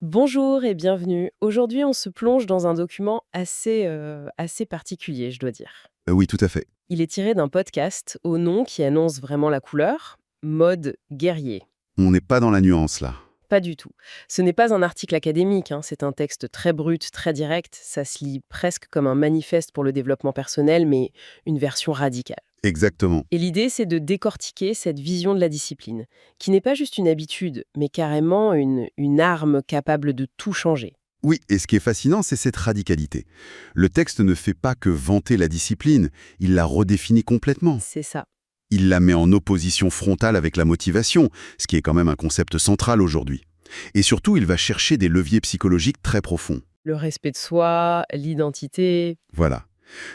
Bonjour et bienvenue. Aujourd'hui, on se plonge dans un document assez particulier, je dois dire. Oui, tout à fait. Il est tiré d'un podcast au nom qui annonce vraiment la couleur, Mode guerrier. On n'est pas dans la nuance là. Pas du tout. Ce n'est pas un article académique, hein, c'est un texte très brut, très direct. Ça se lit presque comme un manifeste pour le développement personnel, mais une version radicale. Exactement. Et l'idée, c'est de décortiquer cette vision de la discipline, qui n'est pas juste une habitude, mais carrément une arme capable de tout changer. Oui, et ce qui est fascinant, c'est cette radicalité. Le texte ne fait pas que vanter la discipline, il la redéfinit complètement. C'est ça. Il la met en opposition frontale avec la motivation, ce qui est quand même un concept central aujourd'hui. Et surtout, il va chercher des leviers psychologiques très profonds. Le respect de soi, l'identité. Voilà.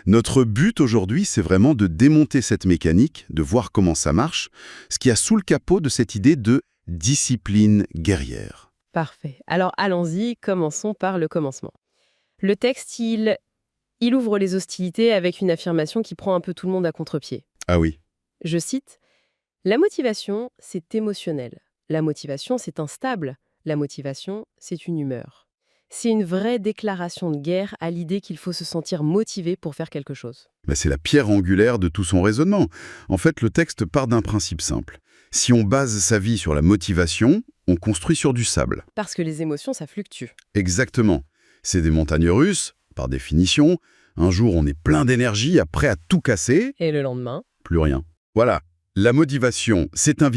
Notre but aujourd'hui, c'est vraiment de démonter cette mécanique, de voir comment ça marche, ce qu'il y a sous le capot de cette idée de discipline guerrière. Parfait. Alors allons-y, commençons par le commencement. Le texte, il ouvre les hostilités avec une affirmation qui prend un peu tout le monde à contre-pied. Ah oui. Je cite, la motivation, c'est émotionnel. La motivation, c'est instable. La motivation, c'est une humeur. C'est une vraie déclaration de guerre à l'idée qu'il faut se sentir motivé pour faire quelque chose. C'est la pierre angulaire de tout son raisonnement. En fait, le texte part d'un principe simple. Si on base sa vie sur la motivation, on construit sur du sable. Parce que les émotions, ça fluctue. Exactement. C'est des montagnes russes, par définition. Un jour, on est plein d'énergie, prêt à tout casser. Et le lendemain, Plus rien. Voilà. La motivation, c'est un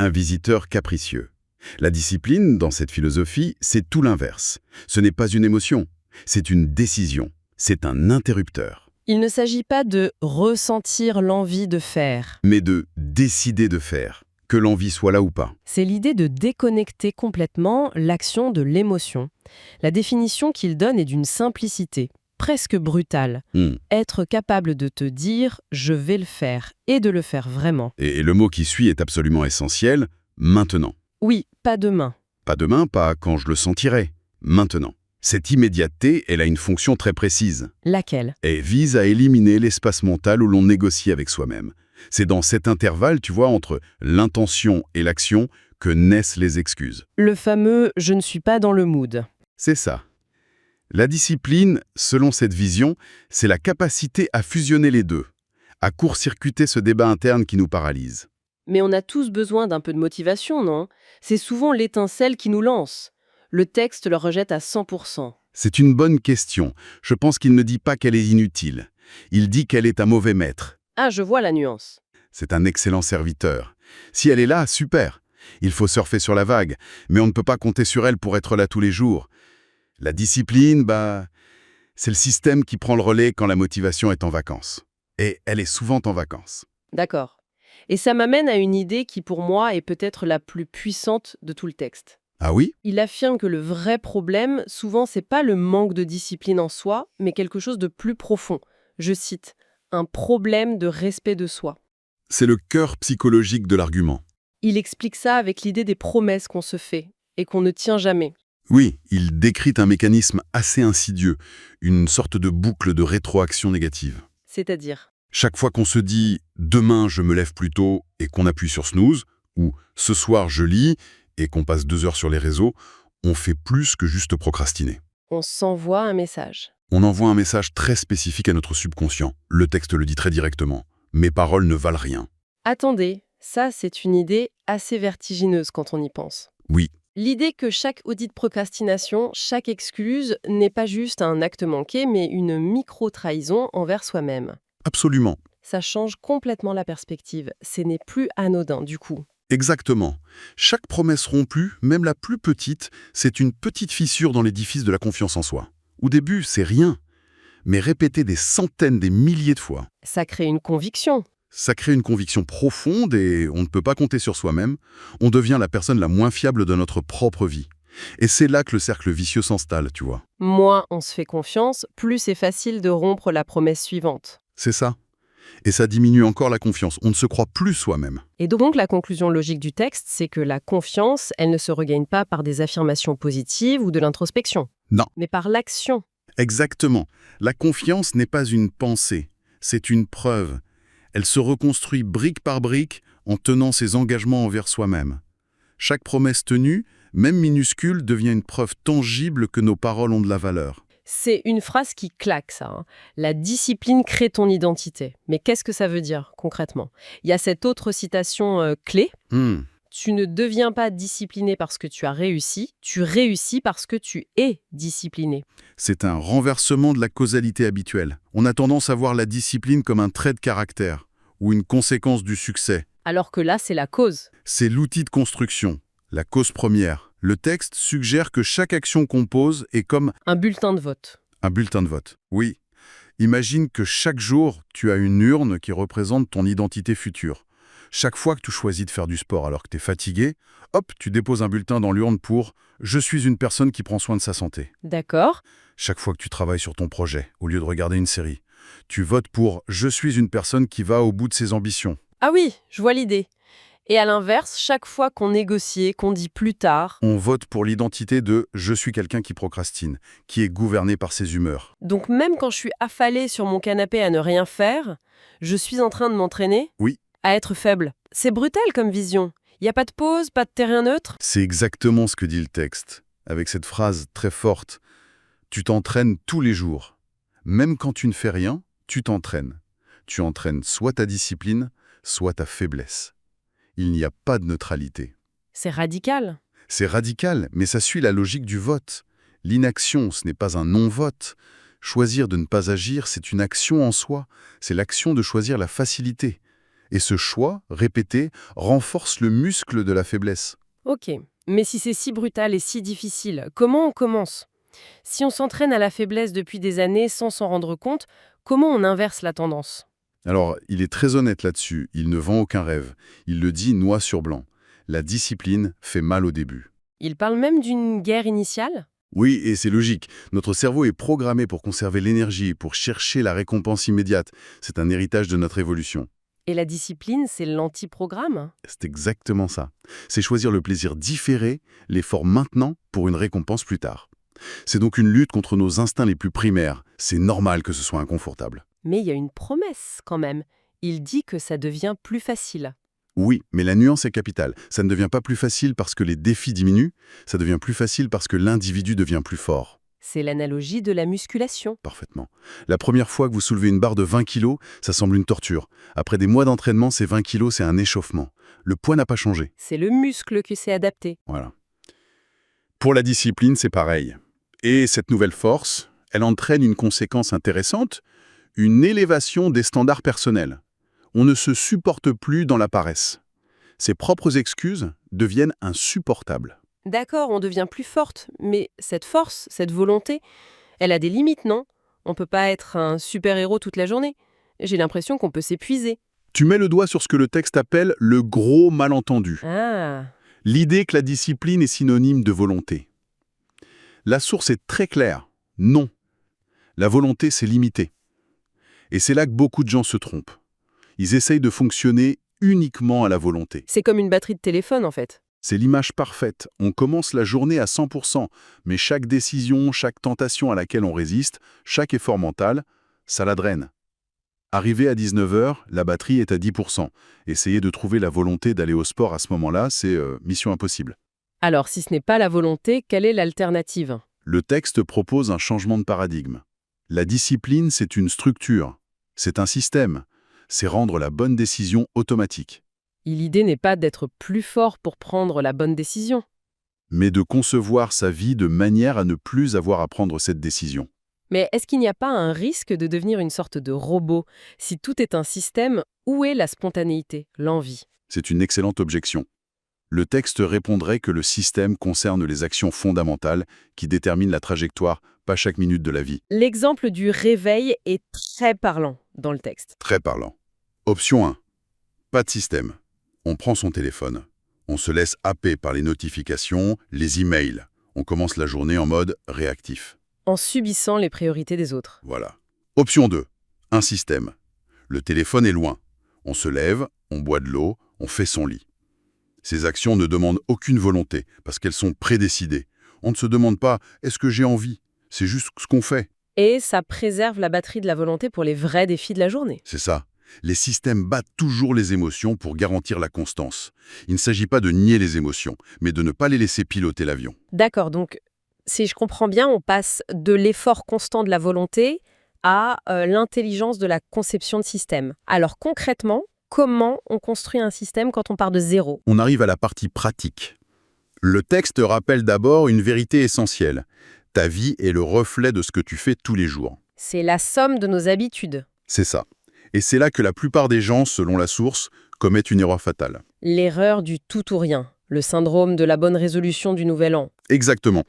visiteur capricieux. La discipline, dans cette philosophie, c'est tout l'inverse. Ce n'est pas une émotion, c'est une décision, c'est un interrupteur. il ne s'agit pas de ressentir l'envie de faire. Mais de décider de faire, que l'envie soit là ou pas. C'est l'idée de déconnecter complètement l'action de l'émotion. La définition qu'il donne est d'une simplicité, presque brutale. Hmm. Être capable de te dire « je vais le faire » et de le faire vraiment. Et le mot qui suit est absolument essentiel, maintenant. Oui, pas demain. Pas demain, pas quand je le sentirai, maintenant. Cette immédiateté, elle a une fonction très précise. Laquelle? Elle vise à éliminer l'espace mental où l'on négocie avec soi-même. C'est dans cet intervalle, tu vois, entre l'intention et l'action, que naissent les excuses. Le fameux « je ne suis pas dans le mood ». C'est ça. La discipline, selon cette vision, c'est la capacité à fusionner les deux, à court-circuiter ce débat interne qui nous paralyse. Mais on a tous besoin d'un peu de motivation, non? C'est souvent l'étincelle qui nous lance. Le texte le rejette à 100%. C'est une bonne question. Je pense qu'il ne dit pas qu'elle est inutile. Il dit qu'elle est un mauvais maître. Ah, je vois la nuance. C'est un excellent serviteur. Si elle est là, super. Il faut surfer sur la vague, mais on ne peut pas compter sur elle pour être là tous les jours. La discipline, c'est le système qui prend le relais quand la motivation est en vacances. Et elle est souvent en vacances. D'accord. Et ça m'amène à une idée qui, pour moi, est peut-être la plus puissante de tout le texte. Ah oui? Il affirme que le vrai problème, souvent, c'est pas le manque de discipline en soi, mais quelque chose de plus profond. Je cite, un problème de respect de soi. C'est le cœur psychologique de l'argument. Il explique ça avec l'idée des promesses qu'on se fait et qu'on ne tient jamais. Oui, il décrit un mécanisme assez insidieux, une sorte de boucle de rétroaction négative. C'est-à-dire, Chaque fois qu'on se dit « demain je me lève plus tôt » et qu'on appuie sur snooze, ou « ce soir je lis » et qu'on passe 2 heures sur les réseaux, on fait plus que juste procrastiner. on s'envoie un message. On envoie un message très spécifique à notre subconscient. Le texte le dit très directement. Mes paroles ne valent rien. Attendez, ça, c'est une idée assez vertigineuse quand on y pense. Oui, L'idée que chaque audit de procrastination, chaque excuse, n'est pas juste un acte manqué, mais une micro-trahison envers soi-même. absolument. Ça change complètement la perspective. Ce n'est plus anodin, du coup. Exactement. Chaque promesse rompue, même la plus petite, c'est une petite fissure dans l'édifice de la confiance en soi. Au début, c'est rien. Mais répéter des centaines, des milliers de fois, Ça crée une conviction. ça crée une conviction profonde et on ne peut pas compter sur soi-même. On devient la personne la moins fiable de notre propre vie. Et c'est là que le cercle vicieux s'installe, tu vois. Moins on se fait confiance, plus c'est facile de rompre la promesse suivante. C'est ça. Et ça diminue encore la confiance. On ne se croit plus soi-même. Et donc la conclusion logique du texte, c'est que la confiance, elle ne se regagne pas par des affirmations positives ou de l'introspection, Non, mais par l'action. exactement. La confiance n'est pas une pensée, c'est une preuve. Elle se reconstruit brique par brique en tenant ses engagements envers soi-même. Chaque promesse tenue, même minuscule, devient une preuve tangible que nos paroles ont de la valeur. C'est une phrase qui claque, ça, hein. La discipline crée ton identité. Mais qu'est-ce que ça veut dire, concrètement? Il y a cette autre citation clé. Hmm, Tu ne deviens pas discipliné parce que tu as réussi, tu réussis parce que tu es discipliné. C'est un renversement de la causalité habituelle. On a tendance à voir la discipline comme un trait de caractère ou une conséquence du succès. Alors que là, c'est la cause. C'est l'outil de construction, la cause première. Le texte suggère que chaque action qu'on pose est comme Un bulletin de vote. un bulletin de vote. Oui. Imagine que chaque jour, tu as une urne qui représente ton identité future. Chaque fois que tu choisis de faire du sport alors que tu es fatigué, hop, tu déposes un bulletin dans l'urne pour « Je suis une personne qui prend soin de sa santé ». D'accord. Chaque fois que tu travailles sur ton projet, au lieu de regarder une série, tu votes pour « Je suis une personne qui va au bout de ses ambitions Ah oui, je vois l'idée. Et à l'inverse, chaque fois qu'on négocie, qu'on dit plus tard, ». On vote pour l'identité de « Je suis quelqu'un qui procrastine », qui est gouverné par ses humeurs. donc même quand je suis affalée sur mon canapé à ne rien faire, je suis en train de m'entraîner Oui. à être faible. C'est brutal comme vision. Il n'y a pas de pause, pas de terrain neutre. C'est exactement ce que dit le texte, avec cette phrase très forte. Tu t'entraînes tous les jours. Même quand tu ne fais rien, tu t'entraînes. Tu entraînes soit ta discipline, soit ta faiblesse. Il n'y a pas de neutralité. C'est radical. C'est radical, mais ça suit la logique du vote. L'inaction, ce n'est pas un non-vote. Choisir de ne pas agir, c'est une action en soi. C'est l'action de choisir la facilité. Et ce choix, répété, renforce le muscle de la faiblesse. Ok. Mais si c'est si brutal et si difficile, comment on commence? Si on s'entraîne à la faiblesse depuis des années sans s'en rendre compte, comment on inverse la tendance? Alors, il est très honnête là-dessus, il ne vend aucun rêve. Il le dit noir sur blanc. La discipline fait mal au début. Il parle même d'une guerre initiale? Oui, et c'est logique. Notre cerveau est programmé pour conserver l'énergie, pour chercher la récompense immédiate. C'est un héritage de notre évolution. Et la discipline, c'est l'anti-programme? C'est exactement ça. C'est choisir le plaisir différé, l'effort maintenant pour une récompense plus tard. C'est donc une lutte contre nos instincts les plus primaires. C'est normal que ce soit inconfortable. Mais il y a une promesse quand même. Il dit que ça devient plus facile. Oui, mais la nuance est capitale. Ça ne devient pas plus facile parce que les défis diminuent, ça devient plus facile parce que l'individu devient plus fort. C'est l'analogie de la musculation. Parfaitement. La première fois que vous soulevez une barre de 20 kilos, ça semble une torture. Après des mois d'entraînement, ces 20 kilos, c'est un échauffement. Le poids n'a pas changé. C'est le muscle qui s'est adapté. Voilà. Pour la discipline, c'est pareil. Et cette nouvelle force, elle entraîne une conséquence intéressante, une élévation des standards personnels. On ne se supporte plus dans la paresse. Ses propres excuses deviennent insupportables. D'accord, on devient plus forte, mais cette force, cette volonté, elle a des limites, non? On peut pas être un super-héros toute la journée. J'ai l'impression qu'on peut s'épuiser. Tu mets le doigt sur ce que le texte appelle le gros malentendu. Ah, L'idée que la discipline est synonyme de volonté. La source est très claire. Non. La volonté, c'est limité. Et c'est là que beaucoup de gens se trompent. Ils essayent de fonctionner uniquement à la volonté. c'est comme une batterie de téléphone en fait. C'est l'image parfaite. On commence la journée à 100%, mais chaque décision, chaque tentation à laquelle on résiste, chaque effort mental, ça la draine. Arrivé à 19h, la batterie est à 10%. Essayer de trouver la volonté d'aller au sport à ce moment-là, c'est mission impossible. Alors, si ce n'est pas la volonté, quelle est l'alternative? Le texte propose un changement de paradigme. La discipline, c'est une structure, c'est un système, c'est rendre la bonne décision automatique, Et l'idée n'est pas d'être plus fort pour prendre la bonne décision. mais de concevoir sa vie de manière à ne plus avoir à prendre cette décision. Mais est-ce qu'il n'y a pas un risque de devenir une sorte de robot? Si tout est un système, où est la spontanéité, l'envie? C'est une excellente objection. Le texte répondrait que le système concerne les actions fondamentales qui déterminent la trajectoire, pas chaque minute de la vie. L'exemple du réveil est très parlant dans le texte. Très parlant. Option 1. Pas de système. On prend son téléphone. On se laisse happer par les notifications, les emails. On commence la journée en mode réactif. En subissant les priorités des autres. Voilà. Option 2. Un système. Le téléphone est loin. On se lève, on boit de l'eau, on fait son lit. Ces actions ne demandent aucune volonté, parce qu'elles sont prédécidées. On ne se demande pas « est-ce que j'ai envie ?» C'est juste ce qu'on fait. Et ça préserve la batterie de la volonté pour les vrais défis de la journée. C'est ça. Les systèmes battent toujours les émotions pour garantir la constance. Il ne s'agit pas de nier les émotions, mais de ne pas les laisser piloter l'avion. D'accord, donc si je comprends bien, on passe de l'effort constant de la volonté à l'intelligence de la conception de système. Alors concrètement, comment on construit un système quand on part de zéro? On arrive à la partie pratique. Le texte rappelle d'abord une vérité essentielle. Ta vie est le reflet de ce que tu fais tous les jours. C'est la somme de nos habitudes. C'est ça. Et c'est là que la plupart des gens, selon la source, commettent une erreur fatale. L'erreur du tout ou rien, le syndrome de la bonne résolution du nouvel an. Exactement.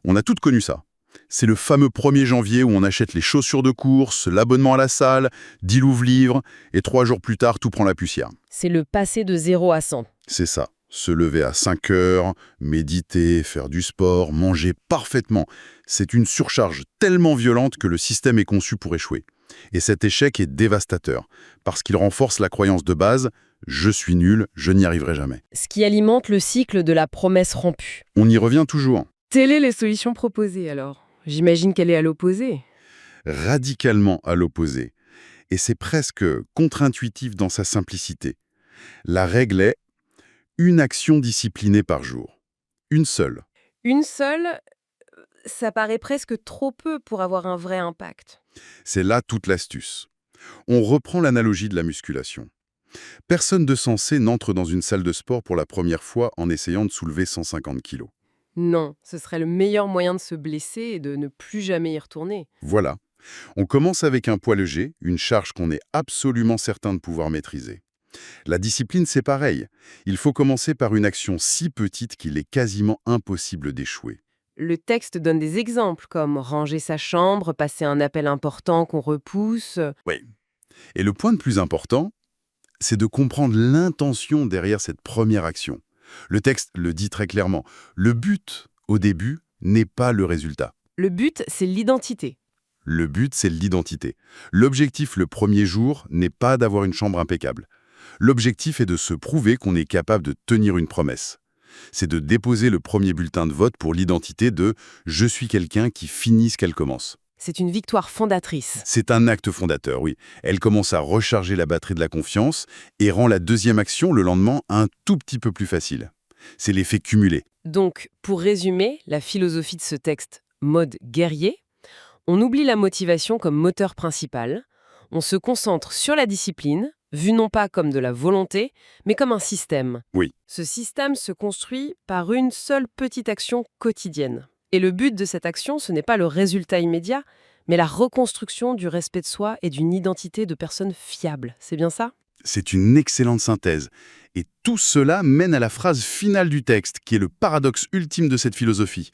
On a toutes connu ça. C'est le fameux 1er janvier où on achète les chaussures de course, l'abonnement à la salle, 10 livres, et 3 jours plus tard, tout prend la poussière. C'est le passer de 0 à 100. C'est ça. Se lever à 5 heures, méditer, faire du sport, manger parfaitement. C'est une surcharge tellement violente que le système est conçu pour échouer. Et cet échec est dévastateur, parce qu'il renforce la croyance de base « je suis nul, je n'y arriverai jamais Ce qui alimente le cycle de la promesse rompue. ». On y revient toujours. Telles sont les solutions proposées alors. J'imagine qu'elle est à l'opposé. Radicalement à l'opposé. Et c'est presque contre-intuitif dans sa simplicité. La règle est une action disciplinée par jour. Une seule. Une seule, ça paraît presque trop peu pour avoir un vrai impact. C'est là toute l'astuce. On reprend l'analogie de la musculation. Personne de sensé n'entre dans une salle de sport pour la première fois en essayant de soulever 150 kilos. Non, ce serait le meilleur moyen de se blesser et de ne plus jamais y retourner. Voilà. On commence avec un poids léger, une charge qu'on est absolument certain de pouvoir maîtriser. La discipline, c'est pareil. Il faut commencer par une action si petite qu'il est quasiment impossible d'échouer. Le texte donne des exemples comme ranger sa chambre, passer un appel important qu'on repousse. Oui. Et le point le plus important, c'est de comprendre l'intention derrière cette première action. Le texte le dit très clairement. Le but, au début, n'est pas le résultat. Le but, c'est l'identité. Le but, c'est l'identité. L'objectif le premier jour n'est pas d'avoir une chambre impeccable. L'objectif est de se prouver qu'on est capable de tenir une promesse. C'est de déposer le premier bulletin de vote pour l'identité de « je suis quelqu'un qui finit ce qu'elle commence ». C'est une victoire fondatrice. C'est un acte fondateur, oui. Elle commence à recharger la batterie de la confiance et rend la deuxième action, le lendemain, un tout petit peu plus facile. C'est l'effet cumulé. Donc, pour résumer, la philosophie de ce texte mode guerrier, on oublie la motivation comme moteur principal, on se concentre sur la discipline, vue non pas comme de la volonté, mais comme un système. Oui. Ce système se construit par une seule petite action quotidienne. Et le but de cette action, ce n'est pas le résultat immédiat, mais la reconstruction du respect de soi et d'une identité de personne fiable. C'est bien ça? C'est une excellente synthèse. Et tout cela mène à la phrase finale du texte, qui est le paradoxe ultime de cette philosophie.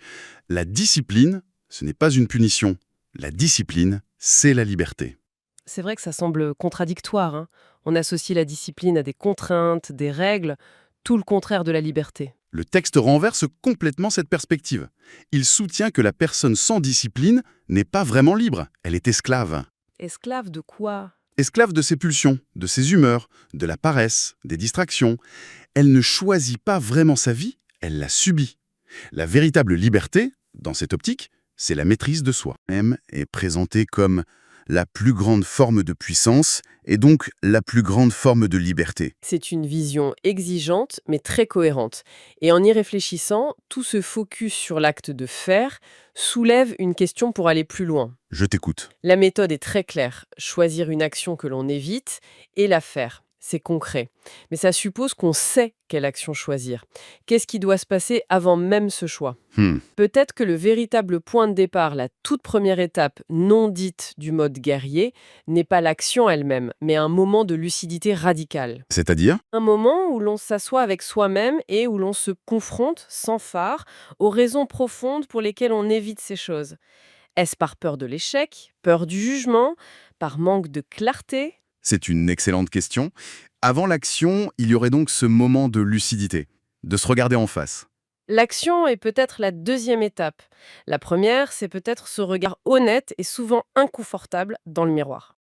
La discipline, ce n'est pas une punition. La discipline, c'est la liberté. C'est vrai que ça semble contradictoire, hein. On associe la discipline à des contraintes, des règles, tout le contraire de la liberté. Le texte renverse complètement cette perspective. Il soutient que la personne sans discipline n'est pas vraiment libre, elle est esclave. Esclave de quoi? Esclave de ses pulsions, de ses humeurs, de la paresse, des distractions. Elle ne choisit pas vraiment sa vie, elle la subit. La véritable liberté, dans cette optique, c'est la maîtrise de soi. Même est présentée comme la plus grande forme de puissance et donc la plus grande forme de liberté. C'est une vision exigeante, mais très cohérente. Et en y réfléchissant, tout ce focus sur l'acte de faire soulève une question pour aller plus loin. Je t'écoute. La méthode est très claire. Choisir une action que l'on évite et la faire. C'est concret. Mais ça suppose qu'on sait quelle action choisir. Qu'est-ce qui doit se passer avant même ce choix? Peut-être que le véritable point de départ, la toute première étape non dite du mode guerrier, n'est pas l'action elle-même, mais un moment de lucidité radicale. C'est-à-dire ? Un moment où l'on s'assoit avec soi-même et où l'on se confronte, sans phare, aux raisons profondes pour lesquelles on évite ces choses. Est-ce par peur de l'échec, peur du jugement, par manque de clarté? C'est une excellente question. Avant l'action, il y aurait donc ce moment de lucidité, de se regarder en face. L'action est peut-être la deuxième étape. La première, c'est peut-être ce regard honnête et souvent inconfortable dans le miroir.